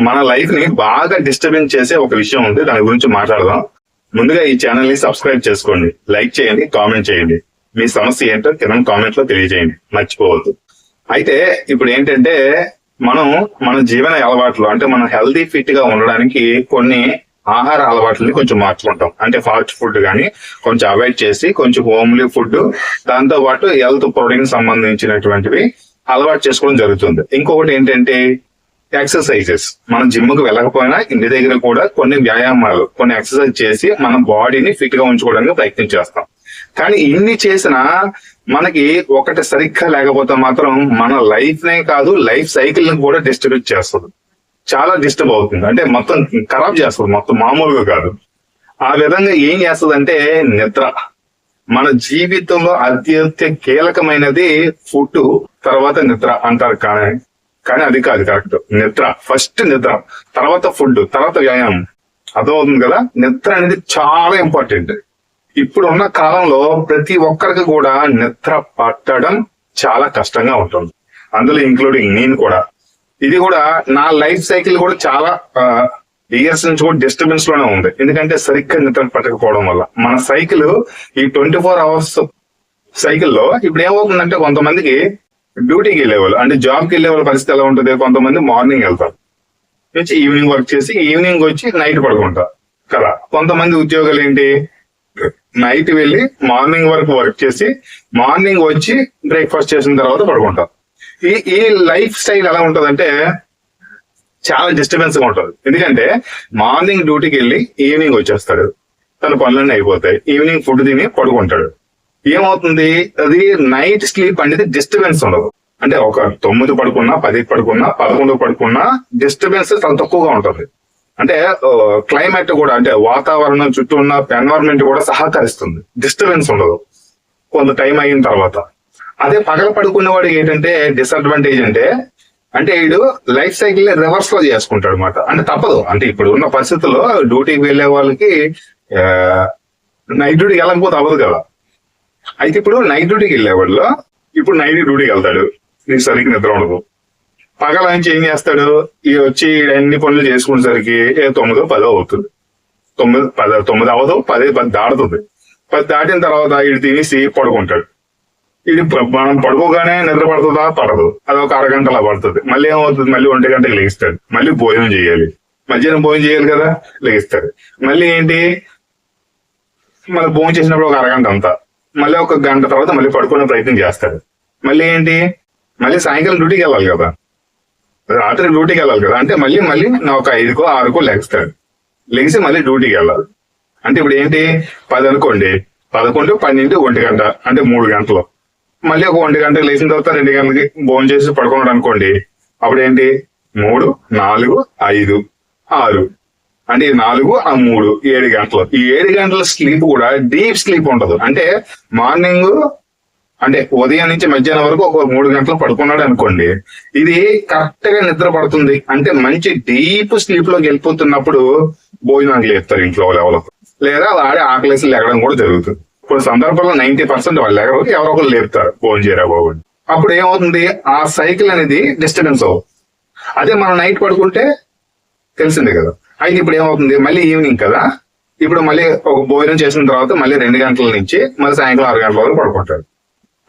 మన లైఫ్ ని బాగా డిస్టర్బెన్స్ చేసే ఒక విషయం ఉంది, దాని గురించి మాట్లాడదాం. ముందుగా ఈ ఛానల్ ని సబ్స్క్రైబ్ చేసుకోండి, లైక్ చేయండి, కామెంట్ చేయండి. మీ సమస్య ఏంటో కింద కామెంట్ లో తెలియజేయండి, మర్చిపోవద్దు. అయితే ఇప్పుడు ఏంటంటే మన జీవన అలవాట్లు అంటే మనం హెల్తీ ఫిట్ గా ఉండడానికి కొన్ని ఆహార అలవాట్లని కొంచెం మార్చుకుంటాం. అంటే ఫాస్ట్ ఫుడ్ కానీ కొంచెం అవాయిడ్ చేసి కొంచెం హోమ్లీ ఫుడ్, దాంతో పాటు హెల్త్ ప్రోటీన్ సంబంధించినటువంటివి అలవాటు చేసుకోవడం జరుగుతుంది. ఇంకొకటి ఏంటంటే ఎక్సర్సైజెస్. మనం జిమ్ కు వెళ్ళకపోయినా ఇంటి దగ్గర కూడా కొన్ని వ్యాయామాలు, కొన్ని ఎక్సర్సైజ్ చేసి మన బాడీని ఫిట్ గా ఉంచుకోవడానికి ప్రయత్నం చేస్తాం. కానీ ఇన్ని చేసినా మనకి ఒకటి సరిగ్గా లేకపోతే మాత్రం మన లైఫ్ నే కాదు, లైఫ్ సైకిల్ ని కూడా డిస్టర్బ్ చేస్తుంది. చాలా డిస్టర్బ్ అవుతుంది, అంటే మొత్తం ఖరాబ్ చేస్తుంది, మొత్తం మామూలుగా కాదు. ఆ విధంగా ఏం చేస్తుంది అంటే నిద్ర. మన జీవితంలో అత్యంత కీలకమైనది ఫుడ్, తర్వాత నిద్ర అంటారు. కానీ అది కాదు కరెక్ట్. నిద్ర ఫస్ట్, నిద్ర తర్వాత ఫుడ్, తర్వాత వ్యాయామం. అర్థమవుతుంది కదా. నిద్ర అనేది చాలా ఇంపార్టెంట్. ఇప్పుడు ఉన్న కాలంలో ప్రతి ఒక్కరికి కూడా నిద్ర పట్టడం చాలా కష్టంగా ఉంటుంది, అందులో ఇంక్లూడింగ్ నేను కూడా. ఇది కూడా నా లైఫ్ సైకిల్ కూడా చాలా ఇయర్స్ నుంచి కూడా డిస్టర్బెన్స్ లోనే ఉంది. ఎందుకంటే సరిగ్గా నిద్ర పట్టకపోవడం వల్ల మన సైకిల్, ఈ 24 hours సైకిల్లో ఇప్పుడు ఏమవుతుందంటే కొంతమందికి డ్యూటీకి వెళ్ళేవాళ్ళు, అంటే జాబ్కి వెళ్ళే వాళ్ళ పరిస్థితి ఎలా ఉంటుంది. కొంతమంది మార్నింగ్ వెళ్తారు, నుంచి ఈవినింగ్ వర్క్ చేసి ఈవినింగ్ వచ్చి నైట్ పడుకుంటారు కదా. కొంతమంది ఉద్యోగాలు ఏంటి, నైట్ వెళ్ళి మార్నింగ్ వరకు వర్క్ చేసి మార్నింగ్ వచ్చి బ్రేక్ఫాస్ట్ చేసిన తర్వాత పడుకుంటారు. ఈ లైఫ్ స్టైల్ ఎలా ఉంటదంటే చాలా డిస్టర్బెన్స్ గా ఉంటుంది. ఎందుకంటే మార్నింగ్ డ్యూటీకి వెళ్ళి ఈవినింగ్ వచ్చేస్తాడు, తన పనులన్నీ అయిపోతాయి, ఈవినింగ్ ఫుడ్ తిని పడుకుంటాడు. ఏమవుతుంది, అది నైట్ స్లీప్ అనేది డిస్టర్బెన్స్ ఉండదు. అంటే ఒక 9 పడుకున్నా, 10 పడుకున్నా, 11 పడుకున్నా డిస్టర్బెన్స్ చాలా తక్కువగా ఉంటుంది. అంటే క్లైమేట్ కూడా, అంటే వాతావరణం చుట్టూ ఉన్న ఎన్వైరన్మెంట్ కూడా సహకరిస్తుంది, డిస్టర్బెన్స్ ఉండదు కొంత టైం అయిన తర్వాత. అదే పగల పడుకునే వాడికి ఏంటంటే డిసడ్వాంటేజ్ అంటే వీడు లైఫ్ సైకిల్ రివర్స్ లో చేసుకుంటాడు అనమాట. అంటే తప్పదు, అంటే ఇప్పుడు ఉన్న పరిస్థితుల్లో డ్యూటీకి వెళ్లే వాళ్ళకి నైట్ డ్యూటీకి వెళ్ళకపోతే అవ్వదు కదా. అయితే ఇప్పుడు నైట్ డ్యూటీకి వెళ్ళేవాళ్ళు ఇప్పుడు నైట్ డ్యూటీకి వెళ్తాడు, నీకు సరిగ్గా నిద్ర ఉండదు. పగల నుంచి ఏం చేస్తాడు, ఈ వచ్చి అన్ని పనులు చేసుకునేసరికి 9, 10 అవుతుంది. 9 అవ్వదు, 10 దాడుతుంది. 10 దాటిన తర్వాత వీడు తినేసి పడుకుంటాడు. ఇది మనం పడుకోగానే నిద్ర పడుతుందా, పడదు. అది ఒక అరగంట అలా పడుతుంది. మళ్ళీ ఏమవుతుంది, మళ్ళీ 1 గంటకి లెగిస్తాడు, మళ్ళీ భోజనం చేయాలి, మధ్యాహ్నం భోజనం చేయాలి కదా, లెగిస్తాడు. మళ్ళీ ఏంటి, మళ్ళీ భోజనం చేసినప్పుడు ఒక అరగంట అంతా, మళ్ళీ 1 గంట తర్వాత మళ్ళీ పడుకునే ప్రయత్నం చేస్తాడు. మళ్ళీ ఏంటి, మళ్ళీ సాయంకాలం డ్యూటీకి వెళ్ళాలి కదా, రాత్రి డ్యూటీకి వెళ్ళాలి కదా. అంటే మళ్ళీ నా ఒక 5కో 6కో లెగిస్తాడు, లెగిసి మళ్ళీ డ్యూటీకి వెళ్ళాలి. అంటే ఇప్పుడు ఏంటి, 10 అనుకోండి, 11, 12, 1 గంట, అంటే 3 గంటలు. మళ్ళీ ఒక 1 గంటకి లేచిన తర్వాత 2 గంటలకి భోజనం చేసి పడుకున్నాడు అనుకోండి. అప్పుడు ఏంటి, 3, 4, 5, 6, అంటే 4, 3, 7 గంటలు. ఈ 7 గంటల స్లీప్ కూడా డీప్ స్లీప్ ఉండదు. అంటే మార్నింగ్, అంటే ఉదయం నుంచి మధ్యాహ్నం వరకు ఒక 3 గంటలు పడుకున్నాడు అనుకోండి, ఇది కరెక్ట్ గా నిద్ర పడుతుంది. అంటే మంచి డీప్ స్లీప్ లోకి వెళ్ళిపోతున్నప్పుడు భోజనానికి లేపుతారు ఇంట్లో ఎవరో, లేదా వాడే ఆకలేసి లేగడం కూడా జరుగుతుంది. కొన్ని సందర్భాల్లో 90% వాళ్ళు లేగరు, ఎవరో ఒకరు లేపుతారు భోజనం చేయరా బాబు. అప్పుడు ఏమవుతుంది, ఆ సైకిల్ అనేది డిస్టర్బెన్స్ అవుతుంది. అదే మనం నైట్ పడుకుంటే తెలిసిందే కదా. అయితే ఇప్పుడు ఏమవుతుంది, మళ్ళీ ఈవినింగ్ కదా, ఇప్పుడు మళ్ళీ ఒక భోజనం చేసిన తర్వాత మళ్ళీ 2 గంటల నుంచి మళ్ళీ సాయంకాలం 6 గంటల వరకు పడుకుంటాడు.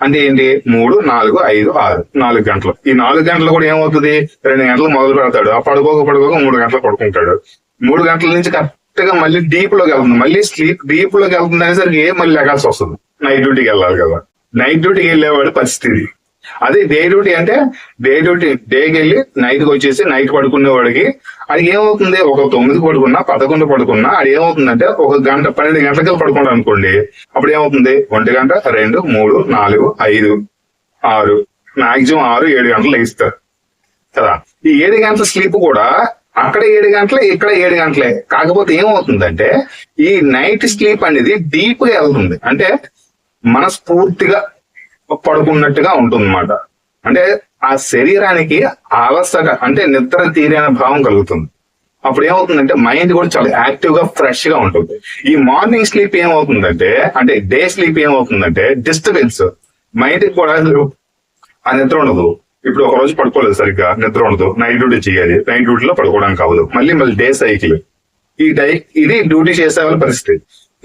అంటే ఏంటి, 3, 4, 5, 6, 4 గంటలు. ఈ 4 గంటలు కూడా ఏమవుతుంది, 2 గంటలు మొదలు పెడతాడు, ఆ పడుకోక 3 గంటలు పడుకుంటాడు. 3 గంటల నుంచి కరెక్ట్ గా మళ్ళీ డీప్ లోకి వెళ్తుంది, మళ్ళీ స్లీప్ డీప్ లోకి వెళ్తుంది అనేసరికి మళ్ళీ లెగాల్సి వస్తుంది. నైట్ డ్యూటీకి వెళ్ళాలి కదా. నైట్ డ్యూటీకి వెళ్ళేవాడు పరిస్థితి అదే. డే డ్యూటీ అంటే డేకి వెళ్ళి నైట్కి వచ్చేసి నైట్ పడుకునేవాడికి అది ఏమవుతుంది, ఒక 9 పడుకున్నా, 11 పడుకున్నా అది ఏమవుతుందంటే 1 గంట 12 గంటలకి పడుకున్నాడు అనుకోండి. అప్పుడు ఏమవుతుంది, 1 గంట, 2, 3, 4, 5, 6, మాక్సిమం 6, 7 గంటలు లెగిస్తారు కదా. ఈ 7 గంటల స్లీప్ కూడా అక్కడ 7 గంటలే, ఇక్కడ 7 గంటలే. కాకపోతే ఏమవుతుందంటే ఈ నైట్ స్లీప్ అనేది డీప్ గా వెళ్తుంది, అంటే మనస్ఫూర్తిగా పడుకున్నట్టుగా ఉంటుంది అన్నమాట. అంటే ఆ శరీరానికి అలసట, అంటే నిద్ర తీరే భావం కలుగుతుంది. అప్పుడు ఏమవుతుందంటే మైండ్ కూడా చాలా యాక్టివ్ గా ఫ్రెష్ గా ఉంటుంది. ఈ మార్నింగ్ స్లీప్ ఏమవుతుందంటే, అంటే డే స్లీప్ ఏమవుతుందంటే డిస్టర్బెన్స్, మైండ్ కూడా ఆ నిద్ర ఉండదు. ఇప్పుడు ఒక రోజు పడుకోలేదు సరిగ్గా, నిద్ర ఉండదు, నైట్ డ్యూటీ చేయాలి, నైట్ డ్యూటీలో పడుకోవడానికి కావదు, మళ్ళీ డే సైకిల్. ఇది డ్యూటీ చేసే వాళ్ళ పరిస్థితి.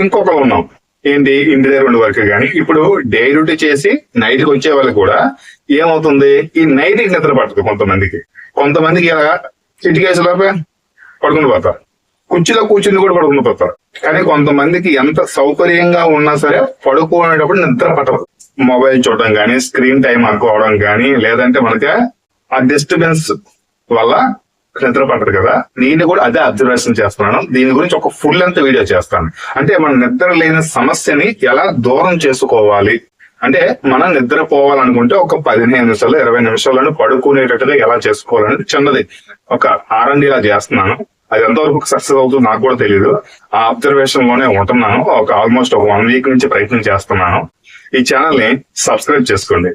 ఇంకొకరు ఉన్నాం ఏంటి, ఇంటి దగ్గర ఉండే వరకు కానీ ఇప్పుడు డే డ్యూటీ చేసి నైట్కి వచ్చే వాళ్ళకి కూడా ఏమవుతుంది, ఈ నైట్కి నిద్ర పట్టదు కొంతమందికి ఇలా చిటికేసలోపే పడుకుని పోతారు, కుర్చీలో కూర్చుని కూడా పడుకుని పోతారు. కానీ కొంతమందికి ఎంత సౌకర్యంగా ఉన్నా సరే పడుకునేటప్పుడు నిద్ర పట్టదు. మొబైల్ చూడడం కానీ, స్క్రీన్ టైం ఎక్కువడం కానీ, లేదంటే మనకి ఆ డిస్టర్బెన్స్ వల్ల నిద్ర పట్టదు కదా. నేను కూడా అదే అబ్జర్వేషన్ చేస్తున్నాను. దీని గురించి ఒక ఫుల్ లెంత్ వీడియో చేస్తాను. అంటే మన నిద్ర లేని సమస్యని ఎలా దూరం చేసుకోవాలి, అంటే మనం నిద్రపోవాలనుకుంటే ఒక 15 నిమిషాలు 20 నిమిషాలను పడుకునేటట్టుగా ఎలా చేసుకోవాలని చిన్నది ఒక R&D లా చేస్తున్నాను. అది ఎంతవరకు సక్సెస్ అవుతుందో నాకు కూడా తెలియదు. ఆ అబ్జర్వేషన్ లోనే ఉంటున్నాను. ఆల్మోస్ట్ ఒక 1 వీక్ నుంచి ప్రయత్నం చేస్తున్నాను. ఈ ఛానల్ ని సబ్స్క్రైబ్ చేసుకోండి.